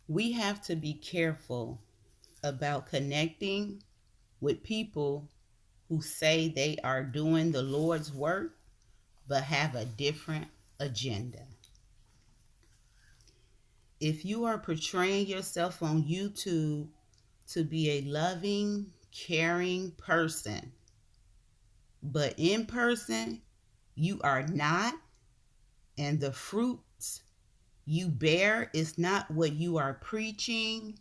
We have to be careful about connecting with people who say they are doing the Lord's work but have a different agenda. If you are portraying yourself on YouTube to be a loving, caring person, but in person you are not, and the fruits you bear is not what you are preaching,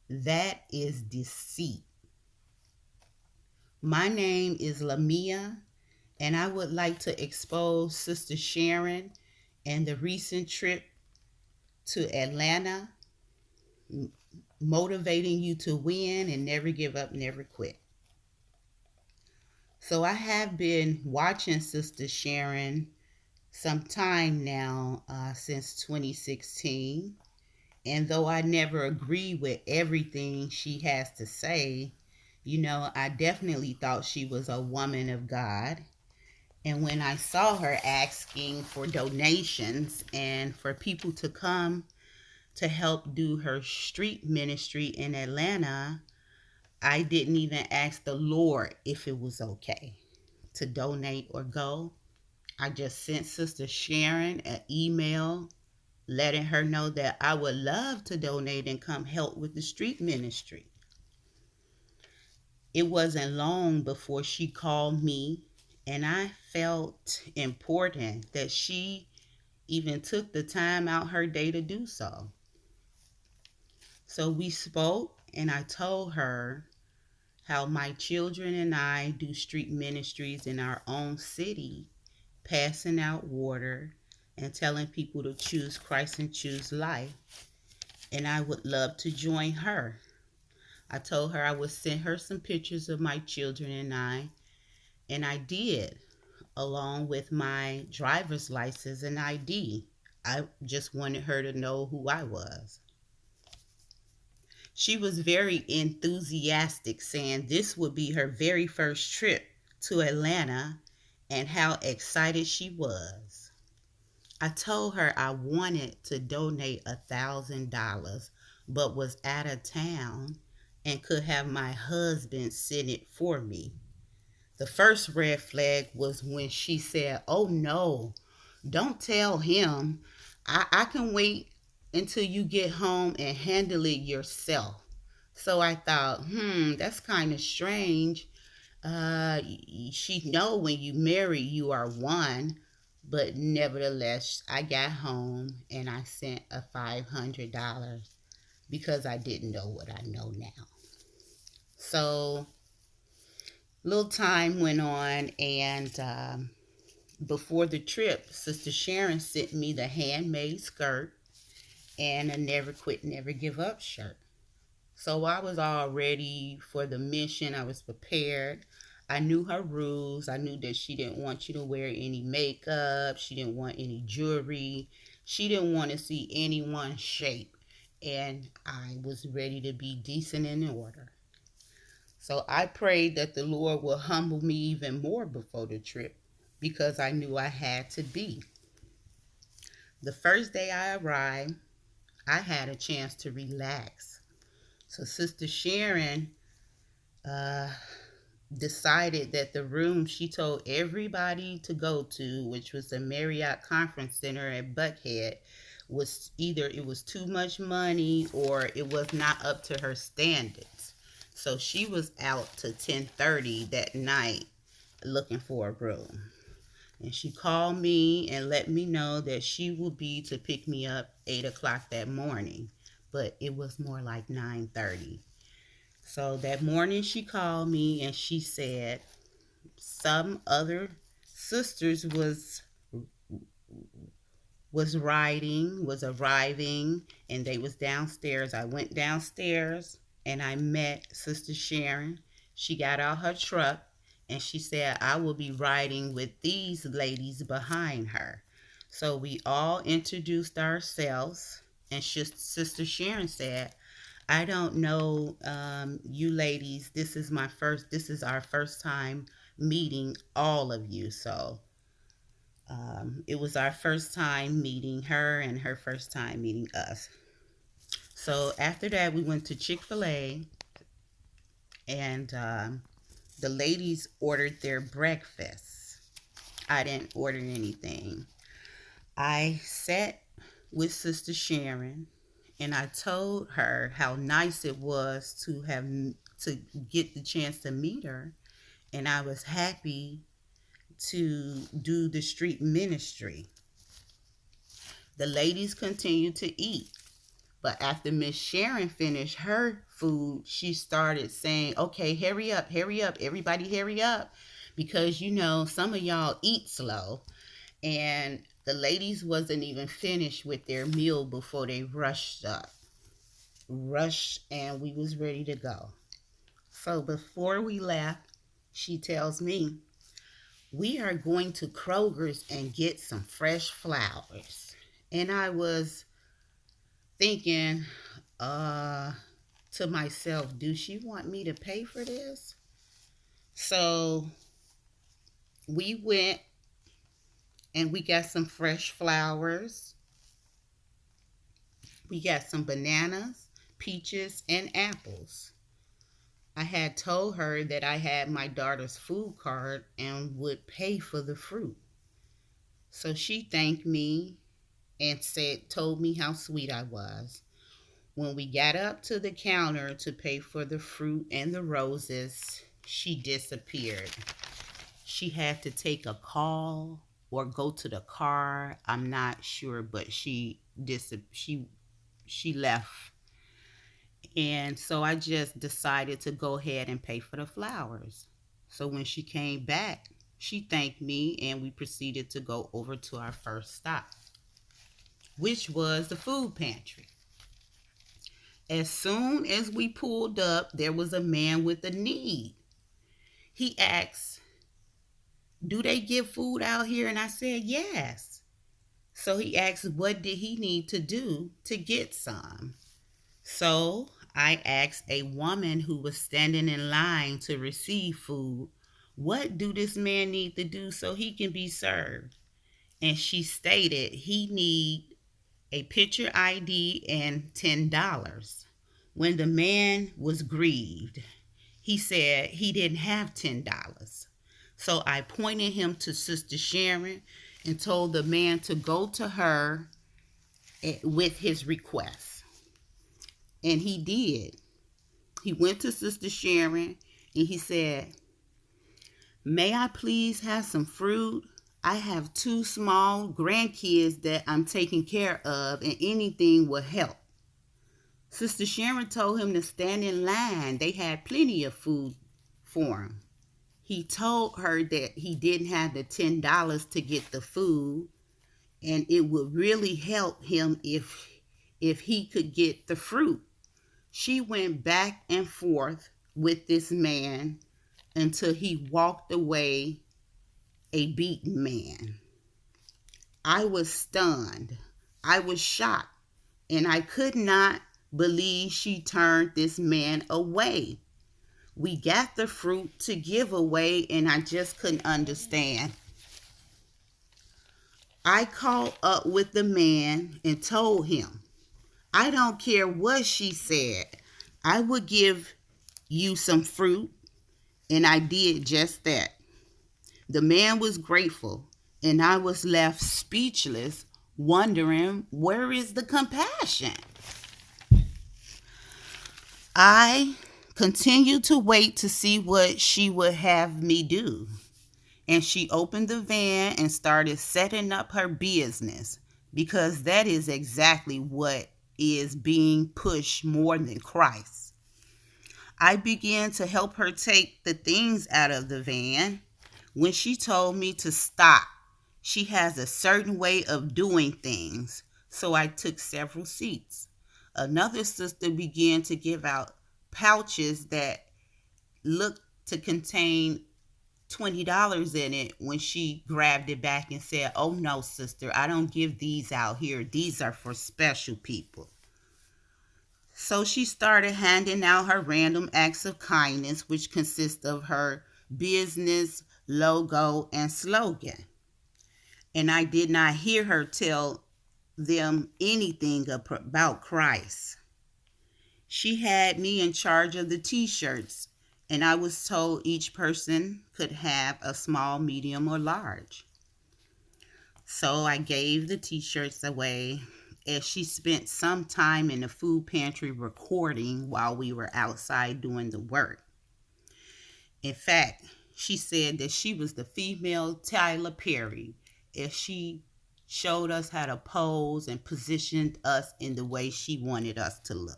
that is deceit. My name is Lamia, and I would like to expose Sister Sharon and the recent trip to Atlanta, motivating you to win and never give up, never quit. So I have been watching Sister Sharon some time now, since 2016. And though I never agree with everything she has to say, I definitely thought she was a woman of God. And when I saw her asking for donations and for people to come to help do her street ministry in Atlanta, I didn't even ask the Lord if it was okay to donate or go. I just sent Sister Sharon an email letting her know that I would love to donate and come help with the street ministry. It wasn't long before she called me, and I felt important that she even took the time out her day to do so. So we spoke, and I told her how my children and I do street ministries in our own city, passing out water and telling people to choose Christ and choose life. And I would love to join her. I told her I would send her some pictures of my children and I did, along with my driver's license and ID. I just wanted her to know who I was. She was very enthusiastic, saying this would be her very first trip to Atlanta and how excited she was. I told her I wanted to donate $1,000 but was out of town and could have my husband send it for me. The first red flag was when she said, "Oh no, don't tell him. I can wait until you get home and handle it yourself." So I thought, that's kind of strange. She know when you marry you are one, but nevertheless, I got home and I sent a $500 because I didn't know what I know now. So little time went on, and before the trip, Sister Sharon sent me the handmade skirt and a never quit, never give up shirt. So I was all ready for the mission. I was prepared. I knew her rules. I knew that she didn't want you to wear any makeup. She didn't want any jewelry. She didn't want to see anyone's shape. And I was ready to be decent and in order. So I prayed that the Lord will humble me even more before the trip because I knew I had to be. The first day I arrived, I had a chance to relax. So Sister Sharon uh, decided that the room she told everybody to go to, which was the Marriott Conference Center at Buckhead, was either it was too much money or it was not up to her standards. So she was out to 10:30 that night looking for a room. And she called me and let me know that she would be to pick me up 8 o'clock that morning. But it was more like 9:30. So that morning she called me and she said some other sisters was arriving, and they was downstairs. I went downstairs and I met Sister Sharon. She got out her truck and she said I will be riding with these ladies behind her. So we all introduced ourselves, and Sister Sharon said, "I don't know, you ladies. This is our first time meeting all of you." So it was our first time meeting her and her first time meeting us. So after that, we went to Chick-fil-A, and the ladies ordered their breakfast. I didn't order anything. I sat with Sister Sharon, and I told her how nice it was to get the chance to meet her, and I was happy to do the street ministry. The ladies continued to eat. But after Miss Sharon finished her food, she started saying, okay, hurry up, everybody hurry up. Because, some of y'all eat slow. And the ladies wasn't even finished with their meal before they rushed, and we was ready to go. So before we left, she tells me, we are going to Kroger's and get some fresh flowers. And I was thinking, to myself, do she want me to pay for this? So we went and we got some fresh flowers. We got some bananas, peaches, and apples. I had told her that I had my daughter's food card and would pay for the fruit. So she thanked me and told me how sweet I was. When we got up to the counter to pay for the fruit and the roses, she disappeared. She had to take a call or go to the car. I'm not sure, but she left. And so I just decided to go ahead and pay for the flowers. So when she came back, she thanked me and we proceeded to go over to our first stop, which was the food pantry. As soon as we pulled up, there was a man with a need. He asked, do they give food out here? And I said, yes. So he asked, what did he need to do to get some? So I asked a woman who was standing in line to receive food, what do this man need to do so he can be served? And she stated he need a picture ID and $10. When the man was grieved, he said he didn't have $10. So I pointed him to Sister Sharon and told the man to go to her with his request. And he did. He went to Sister Sharon and he said, may I please have some fruit? I have 2 small grandkids that I'm taking care of and anything will help. Sister Sharon told him to stand in line. They had plenty of food for him. He told her that he didn't have the $10 to get the food and it would really help him if he could get the fruit. She went back and forth with this man until he walked away a beaten man. I was stunned. I was shocked, and I could not believe she turned this man away. We got the fruit to give away, and I just couldn't understand. I called up with the man and told him, I don't care what she said. I would give you some fruit, and I did just that. The man was grateful, and I was left speechless, wondering, where is the compassion? I continued to wait to see what she would have me do. And she opened the van and started setting up her business, because that is exactly what is being pushed more than Christ. I began to help her take the things out of the van. When she told me to stop, she has a certain way of doing things, so I took several seats. Another sister began to give out pouches that looked to contain $20 in it when she grabbed it back and said, oh no, sister, I don't give these out here. These are for special people. So she started handing out her random acts of kindness, which consist of her business logo and slogan. And I did not hear her tell them anything about Christ. She had me in charge of the t-shirts, and I was told each person could have a small, medium, or large. So I gave the t-shirts away as she spent some time in the food pantry recording while we were outside doing the work. In fact, she said that she was the female Tyler Perry as she showed us how to pose and positioned us in the way she wanted us to look.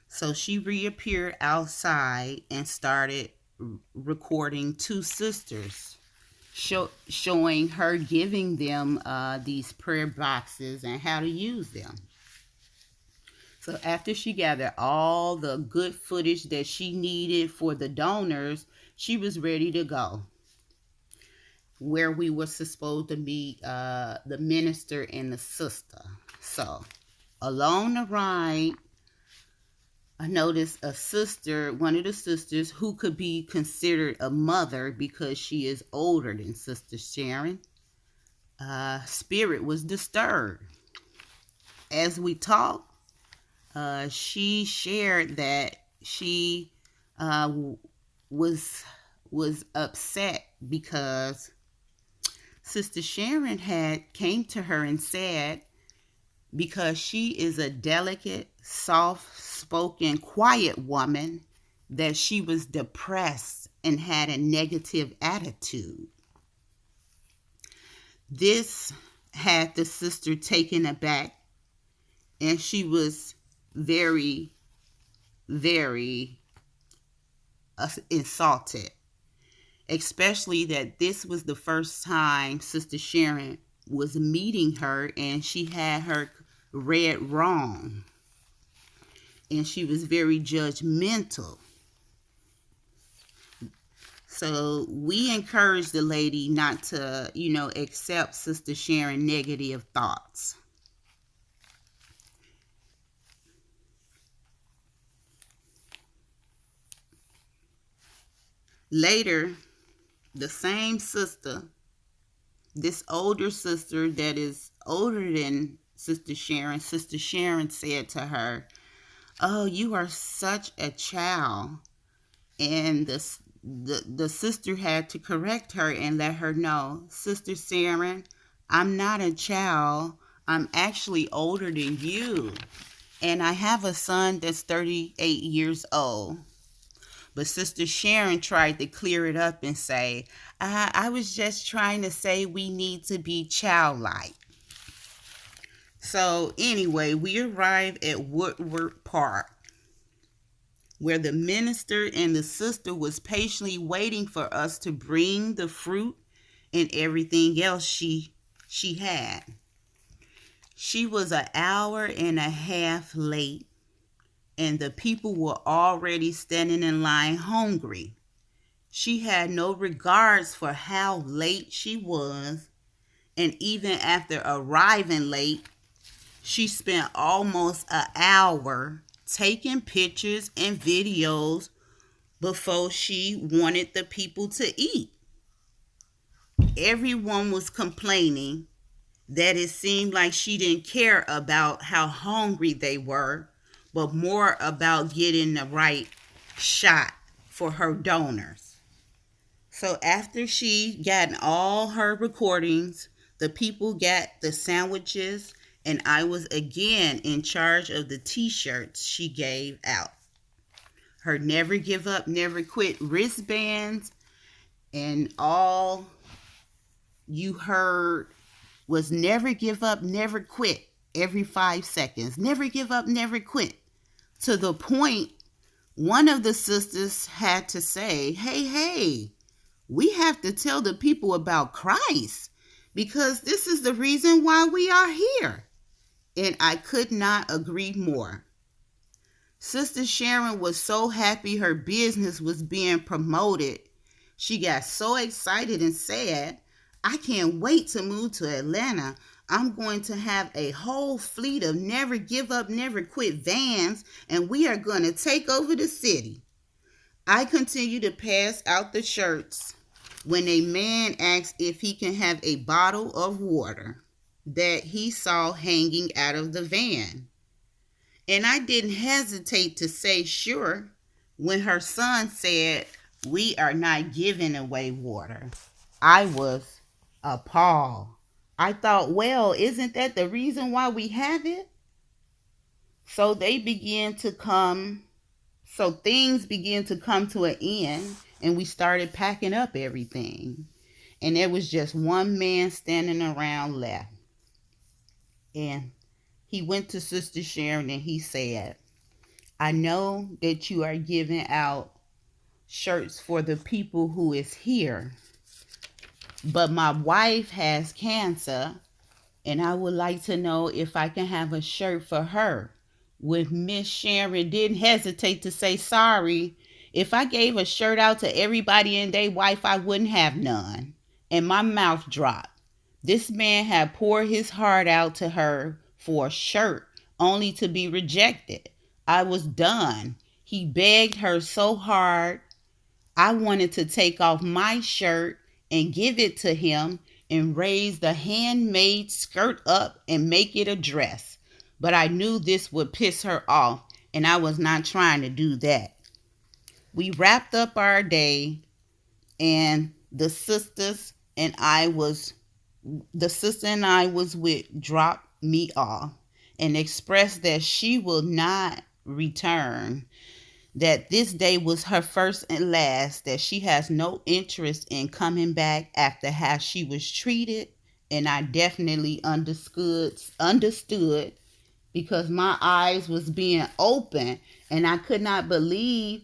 So she reappeared outside and started recording two sisters, showing her giving them these prayer boxes and how to use them. So after she gathered all the good footage that she needed for the donors, she was ready to go where we were supposed to meet the minister and the sister. So along the ride, I noticed a sister, one of the sisters, who could be considered a mother because she is older than Sister Sharon. Spirit was disturbed. As we talked, she shared that she was upset because Sister Sharon had came to her and said, because she is a delicate, soft-spoken, quiet woman, that she was depressed and had a negative attitude. This had the sister taken aback, and she was very, very insulted, especially that this was the first time Sister Sharon was meeting her, and she had her read wrong, and she was very judgmental. So we encouraged the lady not to, accept Sister Sharon's negative thoughts. Later, the same sister, this older sister that is older than Sister Sharon said to her, "Oh, you are such a child." And the sister had to correct her and let her know, "Sister Sharon, I'm not a child. I'm actually older than you. And I have a son that's 38 years old." But Sister Sharon tried to clear it up and say, I was just trying to say we need to be childlike. So anyway, we arrived at Woodward Park, where the minister and the sister was patiently waiting for us to bring the fruit and everything else she had. She was an hour and a half late, and the people were already standing in line hungry. She had no regards for how late she was, and even after arriving late, she spent almost an hour taking pictures and videos before she wanted the people to eat. Everyone was complaining that it seemed like she didn't care about how hungry they were, but more about getting the right shot for her donors. So after she gotten all her recordings, the people got the sandwiches, and I was again in charge of the t-shirts she gave out. Her never give up, never quit wristbands, and all you heard was never give up, never quit every 5 seconds. Never give up, never quit. To the point, one of the sisters had to say, hey, we have to tell the people about Christ because this is the reason why we are here. And I could not agree more. Sister Sharon was so happy her business was being promoted. She got so excited and said, "I can't wait to move to Atlanta. I'm going to have a whole fleet of never give up, never quit vans, and we are going to take over the city." I continue to pass out the shirts when a man asked if he can have a bottle of water that he saw hanging out of the van. And I didn't hesitate to say sure when her son said, "We are not giving away water." I was appalled. I thought, well, isn't that the reason why we have it? So they began to come, so things began to come to an end, and we started packing up everything. And there was just one man standing around left. And he went to Sister Sharon and he said, "I know that you are giving out shirts for the people who is here, but my wife has cancer and I would like to know if I can have a shirt for her." When Miss Sharon didn't hesitate to say, "Sorry, if I gave a shirt out to everybody and their wife, I wouldn't have none." And my mouth dropped. This man had poured his heart out to her for a shirt only to be rejected. I was done. He begged her so hard. I wanted to take off my shirt and give it to him and raise the handmade skirt up and make it a dress. But I knew this would piss her off, and I was not trying to do that. We wrapped up our day, and the sister and I was with dropped me off and expressed that she will not return, that this day was her first and last, that she has no interest in coming back after how she was treated. And I definitely understood because my eyes was being open and I could not believe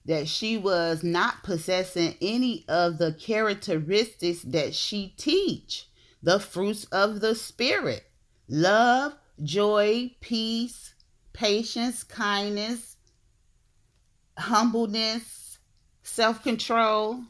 that she was not possessing any of the characteristics that she teach, the fruits of the spirit: love, joy, peace, patience, kindness, humbleness, self-control.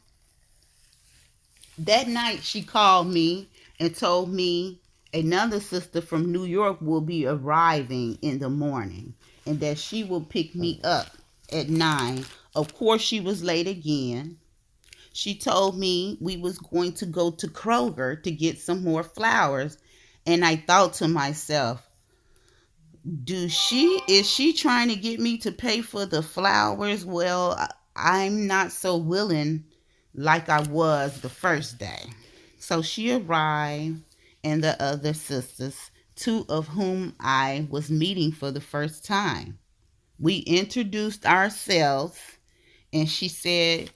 That night she called me and told me another sister from New York will be arriving in the morning and that she will pick me up at 9. Of course, she was late again. She told me we was going to go to Kroger to get some more flowers, and I thought to myself, is she trying to get me to pay for the flowers? Well, I'm not so willing like I was the first day. So she arrived, and the other sisters, two of whom I was meeting for the first time. We introduced ourselves, and she said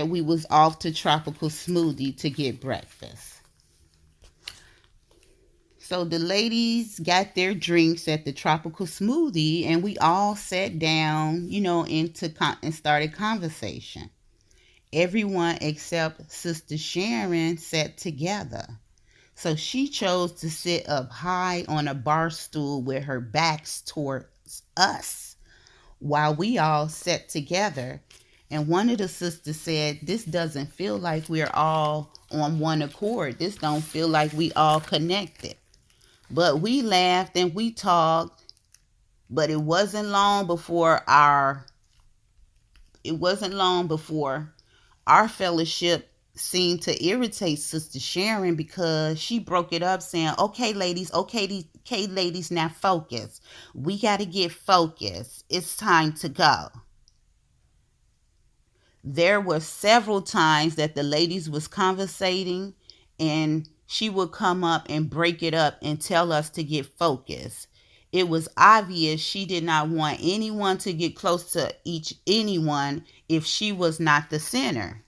we was off to Tropical Smoothie to get breakfast. So the ladies got their drinks at the Tropical Smoothie, and we all sat down, and started conversation. Everyone except Sister Sharon sat together. So she chose to sit up high on a bar stool with her backs towards us while we all sat together. And one of the sisters said, "This doesn't feel like we're all on one accord. This don't feel like we all connected." But we laughed and we talked, but it wasn't long before our fellowship seemed to irritate Sister Sharon because she broke it up saying, okay, ladies, now focus. We got to get focused. It's time to go." There were several times that the ladies was conversating and she would come up and break it up and tell us to get focused. It was obvious she did not want anyone to get close to anyone if she was not the center.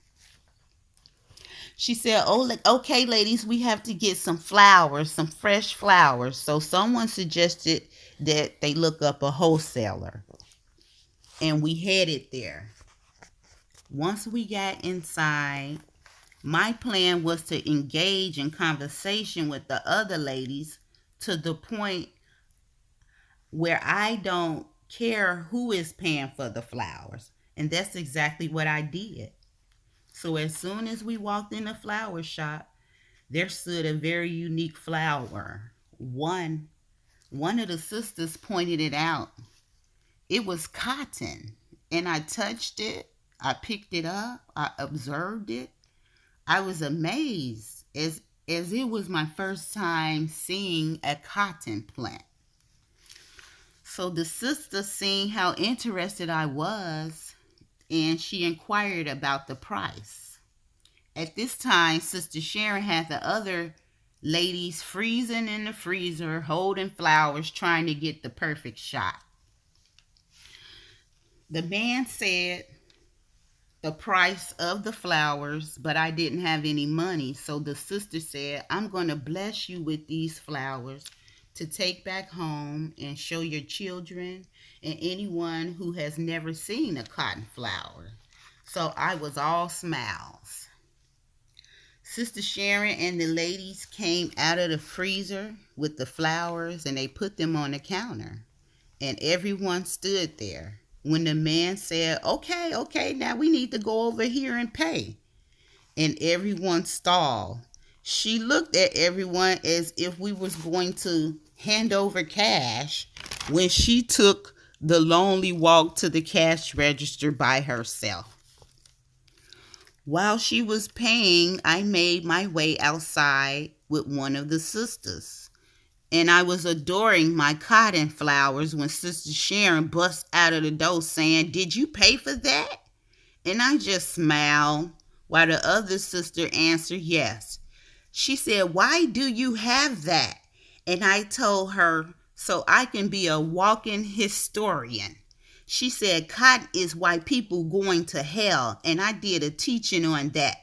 She said, "Oh, okay, ladies, we have to get some flowers, some fresh flowers." So someone suggested that they look up a wholesaler, and we headed there. Once we got inside, my plan was to engage in conversation with the other ladies to the point where I don't care who is paying for the flowers. And that's exactly what I did. So as soon as we walked in the flower shop, there stood a very unique flower. One of the sisters pointed it out. It was cotton, and I touched it. I picked it up. I observed it. I was amazed as it was my first time seeing a cotton plant. So the sister, seeing how interested I was, and she inquired about the price. At this time, Sister Sharon had the other ladies freezing in the freezer, holding flowers, trying to get the perfect shot. The man said the price of the flowers, but I didn't have any money. So the sister said, I'm going to bless you with these flowers to take back home and show your children and anyone who has never seen a cotton flower. So I was all smiles. Sister Sharon and the ladies came out of the freezer with the flowers and they put them on the counter. And everyone stood there. When the man said, okay, now we need to go over here and pay. And everyone stalled. She looked at everyone as if we was going to hand over cash when she took the lonely walk to the cash register by herself. While she was paying, I made my way outside with one of the sisters. And I was adoring my cotton flowers when Sister Sharon bust out of the door saying, did you pay for that? And I just smiled while the other sister answered yes. She said, why do you have that? And I told her, so I can be a walking historian. She said, cotton is why people going to hell, and I did a teaching on that.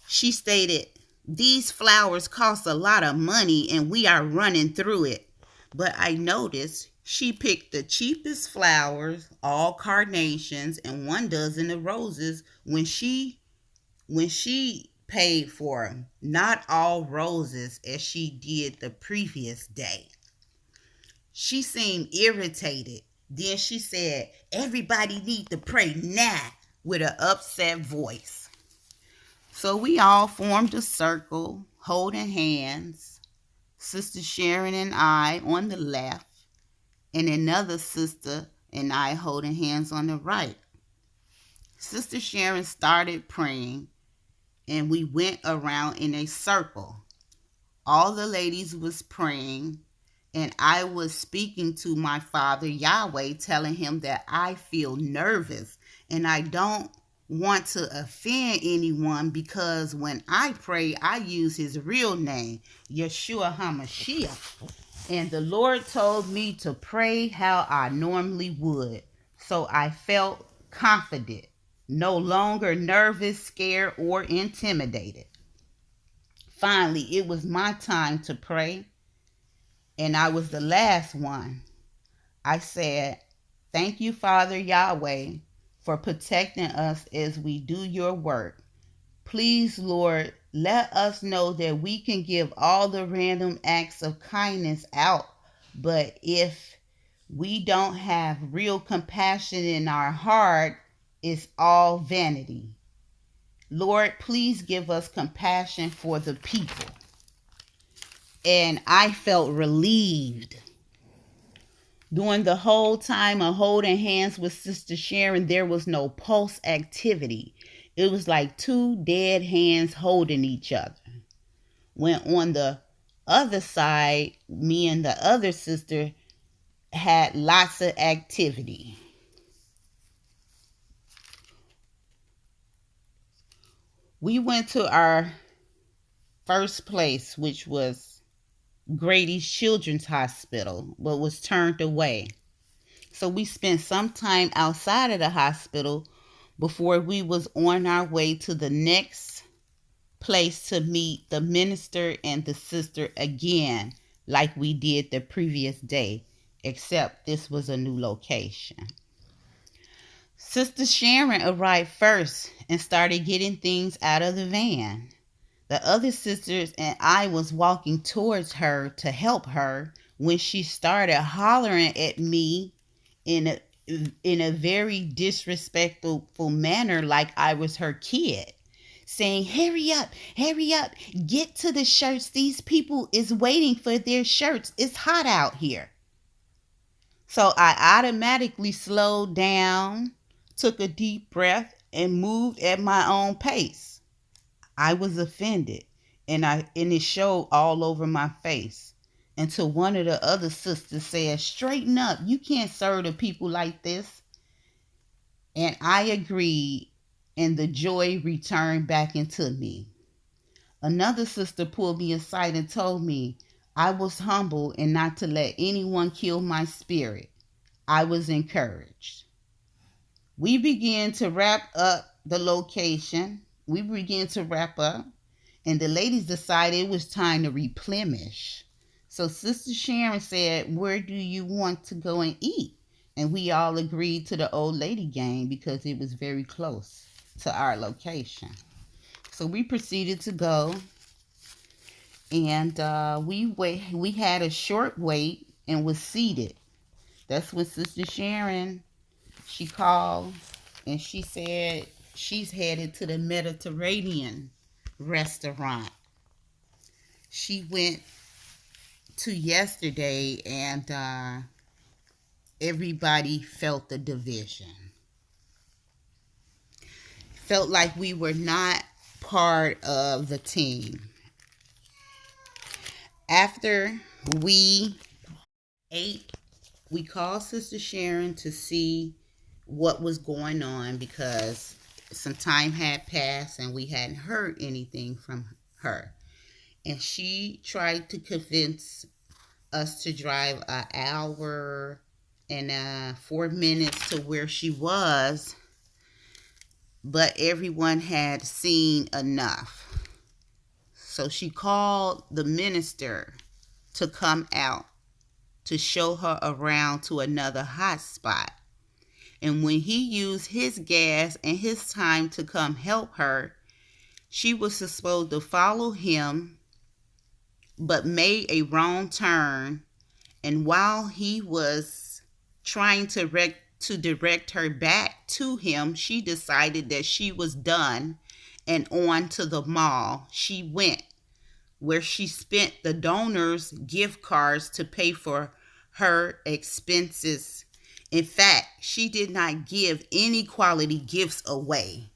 She stated, these flowers cost a lot of money and we are running through it. But I noticed she picked the cheapest flowers, all carnations, and 1 dozen of roses when she paid for them. Not all roses as she did the previous day. She seemed irritated. Then she said, everybody need to pray now, with an upset voice. So we all formed a circle, holding hands. Sister Sharon and I on the left, and another sister and I holding hands on the right. Sister Sharon started praying, and we went around in a circle. All the ladies was praying, and I was speaking to my Father Yahweh, telling him that I feel nervous and I don't want to offend anyone because when I pray, I use his real name, Yeshua HaMashiach. And the Lord told me to pray how I normally would. So I felt confident, no longer nervous, scared, or intimidated. Finally, it was my time to pray, and I was the last one. I said, thank you, Father Yahweh, for protecting us as we do your work. Please, Lord, let us know that we can give all the random acts of kindness out, but if we don't have real compassion in our heart, it's all vanity. Lord, please give us compassion for the people. And I felt relieved. During the whole time of holding hands with Sister Sharon, there was no pulse activity. It was like 2 dead hands holding each other. When on the other side, me and the other sister had lots of activity. We went to our first place, which was Grady's Children's Hospital, but was turned away. So we spent some time outside of the hospital before we was on our way to the next place to meet the minister and the sister again, like we did the previous day, except this was a new location. Sister Sharon arrived first and started getting things out of the van. The other sisters and I was walking towards her to help her when she started hollering at me in a very disrespectful manner, like I was her kid, saying, hurry up, get to the shirts. These people is waiting for their shirts. It's hot out here. So I automatically slowed down, took a deep breath, and moved at my own pace. I was offended, and it showed all over my face. Until one of the other sisters said, "Straighten up. You can't serve the people like this." And I agreed, and the joy returned back into me. Another sister pulled me aside and told me I was humble and not to let anyone kill my spirit. I was encouraged. We began to wrap up the location. We began to wrap up, and the ladies decided it was time to replenish. So Sister Sharon said, "Where do you want to go and eat?" And we all agreed to the old lady gang because it was very close to our location. So we proceeded to go, and we had a short wait and was seated. That's when Sister Sharon, she called and she said she's headed to the Mediterranean restaurant. She went to yesterday, and everybody felt the division. Felt like we were not part of the team. After we ate, we called Sister Sharon to see what was going on because some time had passed and we hadn't heard anything from her. And she tried to convince us to drive an hour and 4 minutes to where she was, but everyone had seen enough. So she called the minister to come out to show her around to another hot spot. And when he used his gas and his time to come help her, she was supposed to follow him, but made a wrong turn. And while he was trying to direct her back to him, she decided that she was done, and on to the mall she went, where she spent the donors' gift cards to pay for her expenses. In fact, she did not give any quality gifts away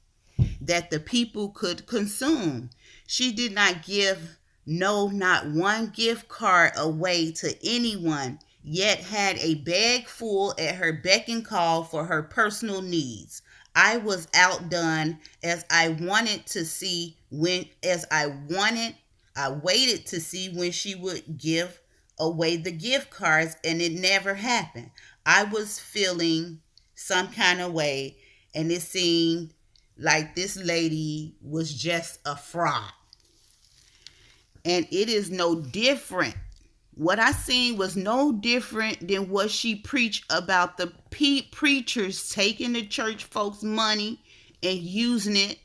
that the people could consume. She did not give not one gift card away to anyone, yet had a bag full at her beck and call for her personal needs. I was outdone I waited to see when she would give away the gift cards, and it never happened. I was feeling some kind of way, and it seemed like this lady was just a fraud. And it is no different. What I seen was no different than what she preached about the preachers taking the church folks' money and using it.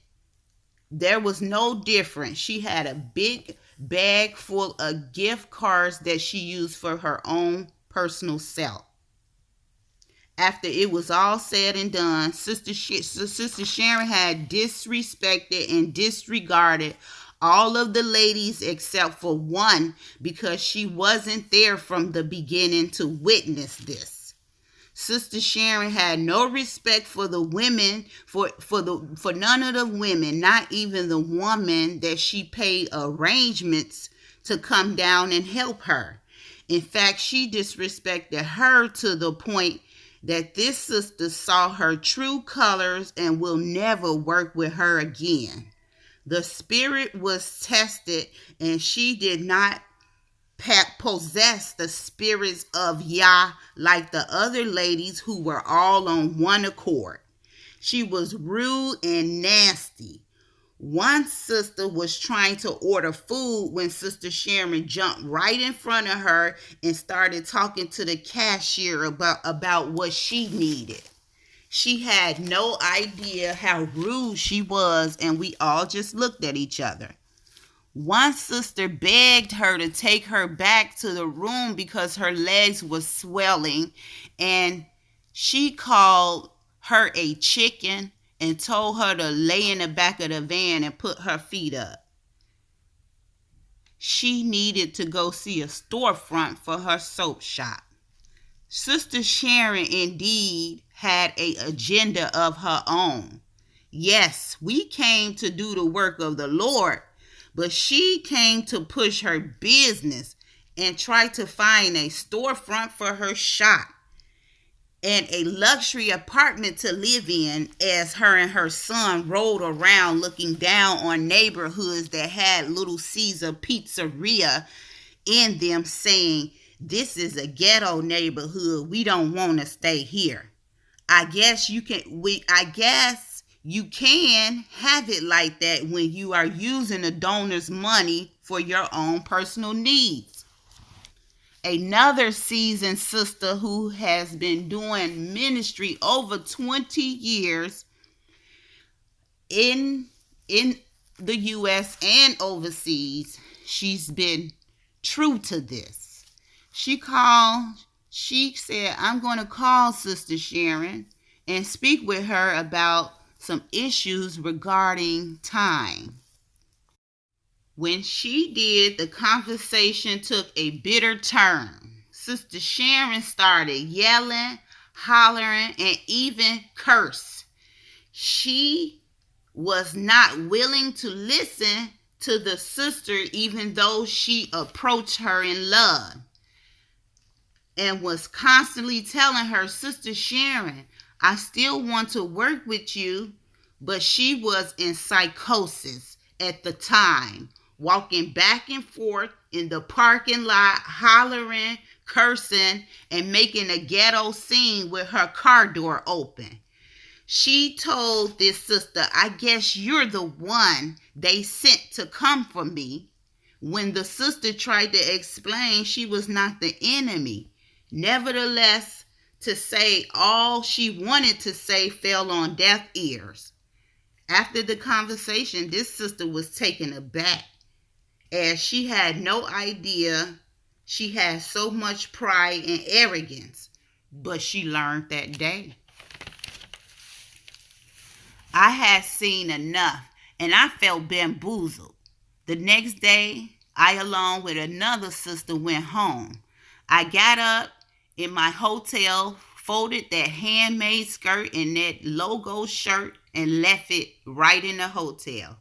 There was no difference. She had a big bag full of gift cards that she used for her own personal self. After it was all said and done, Sister Sharon had disrespected and disregarded all of the ladies except for one, because she wasn't there from the beginning to witness this. Sister Sharon had no respect for the women, for none of the women, not even the woman that she paid arrangements to come down and help her. In fact, she disrespected her to the point that this sister saw her true colors and will never work with her again. The spirit was tested, and she did not possess the spirits of Yah like the other ladies who were all on one accord. She was rude and nasty. One sister was trying to order food when Sister Sharon jumped right in front of her and started talking to the cashier about what she needed. She had no idea how rude she was, and we all just looked at each other. One sister begged her to take her back to the room because her legs were swelling, and she called her a chicken and told her to lay in the back of the van and put her feet up. She needed to go see a storefront for her soap shop. Sister Sharon indeed had an agenda of her own. Yes, we came to do the work of the Lord, but she came to push her business and tried to find a storefront for her shop and a luxury apartment to live in as her and her son rode around looking down on neighborhoods that had Little Caesar Pizzeria in them, saying, "This is a ghetto neighborhood. We don't want to stay here." I guess you can have it like that when you are using the donor's money for your own personal needs. Another seasoned sister who has been doing ministry over 20 years in the US and overseas, she's been true to this. She said, "I'm going to call Sister Sharon and speak with her about some issues regarding time." When she did, the conversation took a bitter turn. Sister Sharon started yelling, hollering, and even cursed. She was not willing to listen to the sister, even though she approached her in love, and was constantly telling her, "Sister Sharon, I still want to work with you." But she was in psychosis at the time, walking back and forth in the parking lot, hollering, cursing, and making a ghetto scene with her car door open. She told this sister, "I guess you're the one they sent to come for me." When the sister tried to explain she was not the enemy, nevertheless, to say all she wanted to say fell on deaf ears. After the conversation, this sister was taken aback, as she had no idea she had so much pride and arrogance, but she learned that day. I had seen enough, and I felt bamboozled. The next day, I, along with another sister, went home. I got up in my hotel, folded that handmade skirt and that logo shirt, and left it right in the hotel.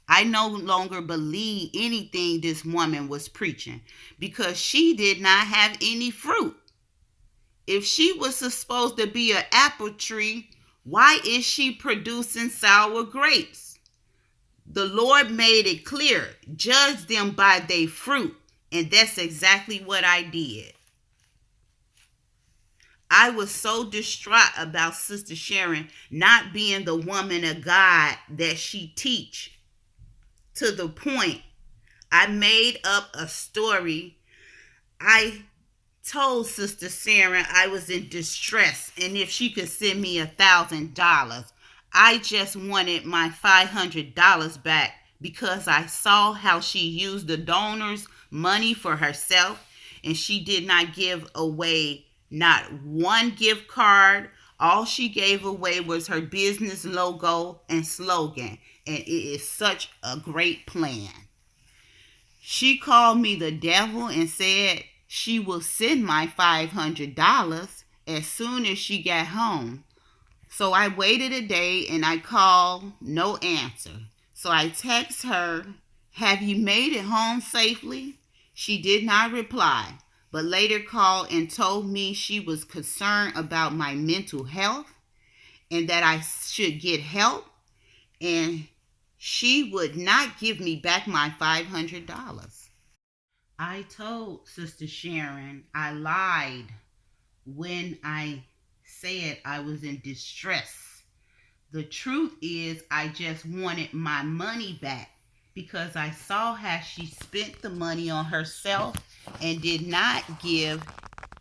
I no longer believed anything this woman was preaching, because she did not have any fruit. If she was supposed to be an apple tree, why is she producing sour grapes? The Lord made it clear, "Judge them by their fruit," and that's exactly what I did. I was so distraught about Sister Sharon not being the woman of God that she teach, to the point I made up a story. I told Sister Sharon I was in distress, and if she could send me $1,000. I just wanted my $500 back, because I saw how she used the donor's money for herself, and she did not give away not one gift card. All she gave away was her business logo and slogan, and it is such a great plan. She called me the devil and said she will send my $500 as soon as she got home. So I waited a day and I called, no answer. So I text her, "Have you made it home safely?" She did not reply, but later called and told me she was concerned about my mental health and that I should get help, and she would not give me back my $500. I told Sister Sharon I lied when I said I was in distress. The truth is, I just wanted my money back, because I saw how she spent the money on herself and did not give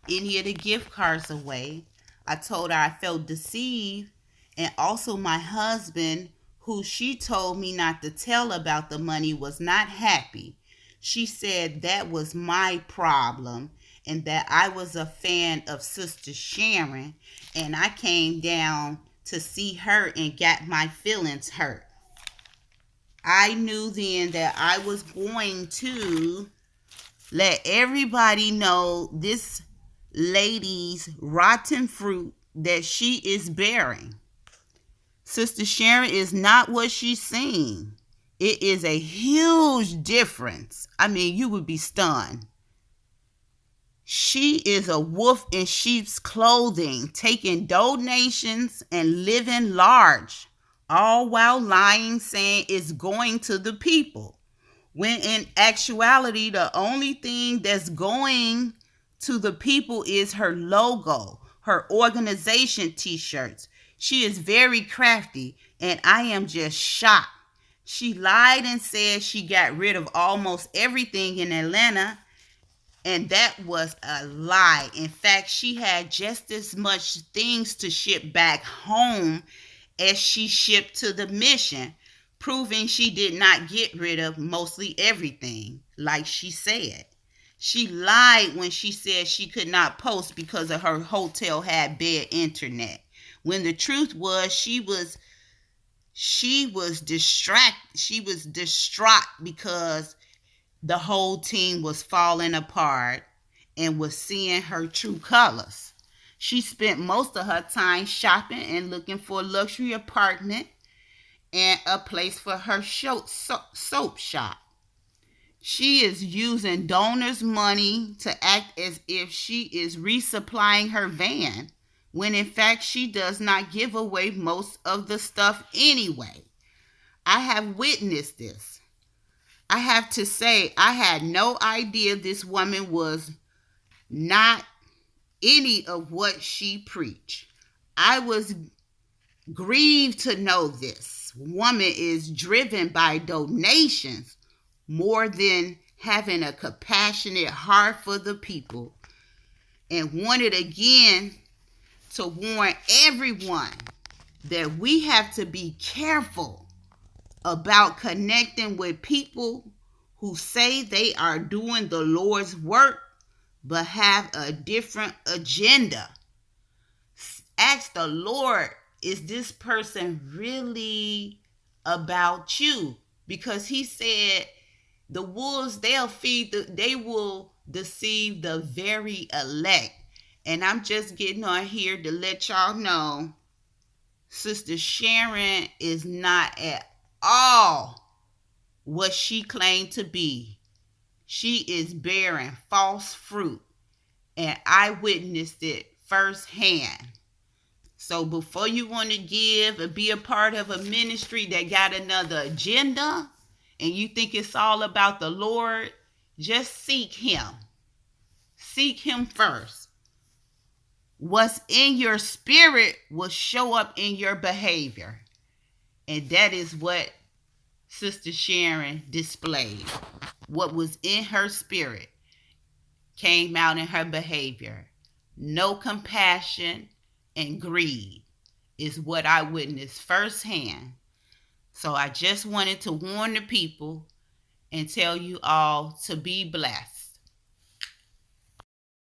any of the gift cards away. I told her I felt deceived, and also my husband, who she told me not to tell about the money, was not happy. She said that was my problem, and that I was a fan of Sister Sharon, and I came down to see her and got my feelings hurt. I knew then that I was going to let everybody know this lady's rotten fruit that she is bearing. Sister Sharon is not what she seemed. It is a huge difference. I mean, you would be stunned. She is a wolf in sheep's clothing, taking donations and living large, all while lying, saying it's going to the people, when in actuality, the only thing that's going to the people is her logo, her organization t-shirts. She is very crafty, and I am just shocked. She lied and said she got rid of almost everything in Atlanta, and that was a lie. In fact, she had just as much things to ship back home as she shipped to the mission, proving she did not get rid of mostly everything, like she said. She lied when she said she could not post because of her hotel had bad internet, when the truth was she was distraught because the whole team was falling apart and was seeing her true colors. She spent most of her time shopping and looking for a luxury apartment and a place for her soap shop. She is using donors' money to act as if she is resupplying her van, when in fact she does not give away most of the stuff anyway. I have witnessed this. I have to say, I had no idea this woman was not any of what she preached. I was grieved to know this woman is driven by donations more than having a compassionate heart for the people, and wanted again to warn everyone that we have to be careful about connecting with people who say they are doing the Lord's work but have a different agenda. Ask the Lord, is this person really about you? Because he said the wolves, they will deceive the very elect. And I'm just getting on here to let y'all know, Sister Sharon is not at all what she claimed to be. She is bearing false fruit, and I witnessed it firsthand. So before you want to give or be a part of a ministry that got another agenda and you think it's all about the Lord, just seek him. Seek him first. What's in your spirit will show up in your behavior. And that is what Sister Sharon displayed. What was in her spirit came out in her behavior. No compassion and greed is what I witnessed firsthand. So I just wanted to warn the people and tell you all to be blessed.